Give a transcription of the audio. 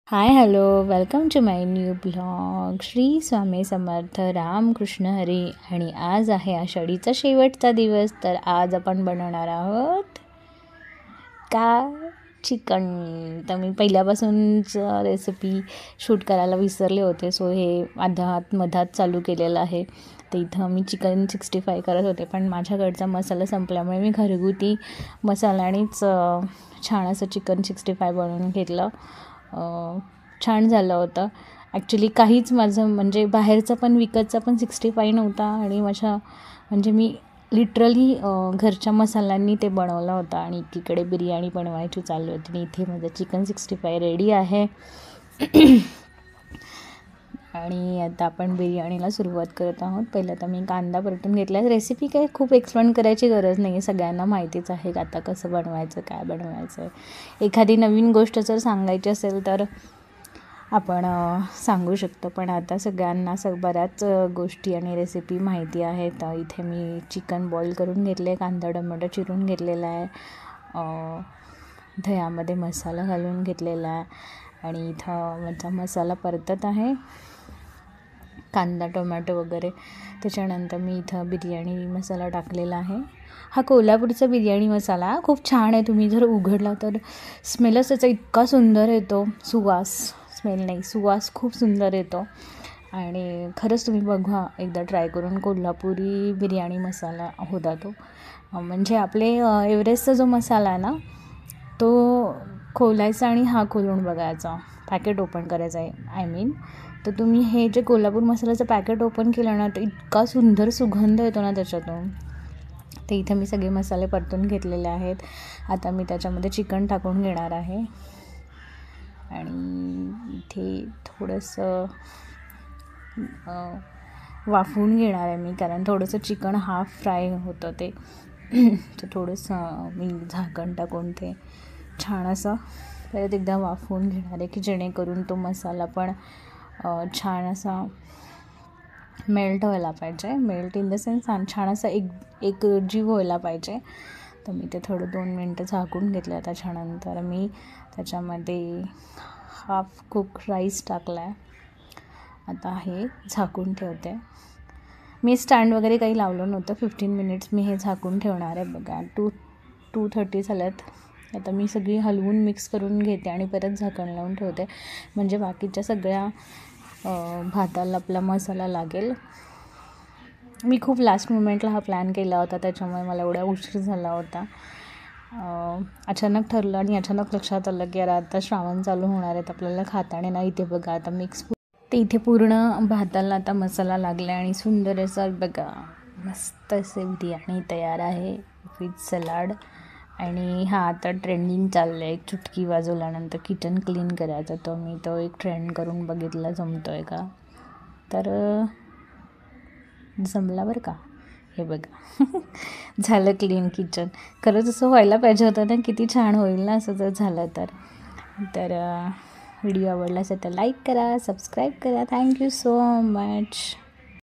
High hello welcome to my new blog. Shri Swami Samarth Ramkrishna Hari. आणि आज आहे आषाढीचा शेवटचा दिवस. तर आज आपण बनवणार आहोत चिकन. तर मी पहिल्यापासूनच रेसिपी शूट करायला विसरले होते, सो हे मधात चालू केलेलं आहे. तर इथं मी चिकन 65 करत होते, पण माझ्याकडचा मसाला संपल्यामुळे मी घरगुती मसाल्यानेच छान असं चिकन 65 बनवून घेतलं. छान झालं होतं. ॲक्च्युली काहीच माझं म्हणजे बाहेरचं पण विकतचा पण 65 नव्हता, आणि म्हणजे मी लिटरली घरच्या मसाल्यांनी ते बनवलं होतं. आणि एकीकडे बिर्याणी बनवायची चालू होती, आणि इथे माझं चिकन 65 रेडी आहे. आणि आता आपण बिर्याणीला सुरुवात करत आहोत. पहिलं तर मी कांदा परतून घेतला. रेसिपी काय खूप एक्सप्लेन करायची गरज नाही आहे, सगळ्यांना माहितीच आहे आता कसं बनवायचं, काय बनवायचं आहे. एखादी नवीन गोष्ट जर सांगायची असेल तर आपण सांगू शकतो, पण आता सगळ्यांना बऱ्याच गोष्टी आणि रेसिपी माहिती आहेत. इथे मी चिकन बॉईल करून घेतले, कांदा टोमॅटो चिरून घेतलेला आहे, दह्यामध्ये मसाला घालून घेतलेला आहे, आणि इथं माझा मसाला परतत आहे, कांदा टोमॅटो वगैरे. त्याच्यानंतर मी इथं बिर्याणी मसाला टाकलेला आहे. हा कोल्हापूरचा बिर्याणी मसाला खूप छान आहे. तुम्ही जर उघडला तर स्मेलच त्याचा इतका सुंदर येतो. सुवास खूप सुंदर येतो. आणि खरंच तुम्ही बघा, एकदा ट्राय करून. कोल्हापुरी बिर्याणी मसाला होता तो. म्हणजे आपले एव्हरेस्टचा जो मसाला आहे ना, तो खोलायचा आणि हा खोलून बघायचा, पॅकेट ओपन करायचं आहे तर तुम्ही हे जे कोल्हापूर मसाल्याचं पॅकेट ओपन केलं ना, तर इतका सुंदर सुगंध येतो ना त्याच्यातून. ते इथे मी सगळे मसाले परतून घेतलेले आहेत. आता मी त्याच्यामध्ये चिकन टाकून घेणार आहे, आणि इथे थोडंसं वाफवून घेणार आहे मी, कारण थोडंसं चिकन हाफ फ्राय होतं ते. तर थोडंसं मी झाकण टाकून ते छान असं परत एकदा वाफवून घेणार आहे, की जेणेकरून तो मसाला पण छान असा मेल्ट व्हायला पाहिजे. मेल्ट इन द सेन्स छान असा एक जीव व्हायला पाहिजे. तर मी ते थोडं 2 मिनटं झाकून घेतलं. त्याच्यानंतर मी त्याच्यामध्ये हाफ कुक राईस टाकला आहे. आता हे झाकून ठेवते. मी स्टँड वगैरे काही लावलं नव्हतं. 15 मिनिट्स मी हे झाकून ठेवणार आहे. बघा 2:30 झाल्यात. आता मी सगळी हलवून मिक्स करून घेते आणि परत झाकण लावून ठेवते, म्हणजे बाकीच्या सगळ्या भाताला आपला मसाला लागेल. मी खूप लास्ट मोमेंटला हा प्लॅन केला होता, त्याच्यामुळे मला एवढा उशीर झाला होता. अचानक ठरलं आणि अचानक लक्षात आलं की आता श्रावण चालू होणार आहेत, आपल्याला खाताने नाही. इथे बघा आता ते इथे पूर्ण भाताला आता मसाला लागला आहे, आणि सुंदर असं बघा मस्त असे बिर्याणी तयार आहे विथ सलाड. आणि हा आता ट्रेंडिंग चाललं आहे, एक चुटकी वाजवल्यानंतर किचन क्लीन करायचा. तो मी एक ट्रेंड करून बघितला, जमतो आहे का, तर जमला बरं का. हे बघा झालं क्लीन किचन. खरंच असं व्हायला पाहिजे होतं ना, किती छान होईल ना असं जर झालं तर व्हिडिओ आवडला असेल तर लाईक करा, सबस्क्राईब करा. Thank you so much.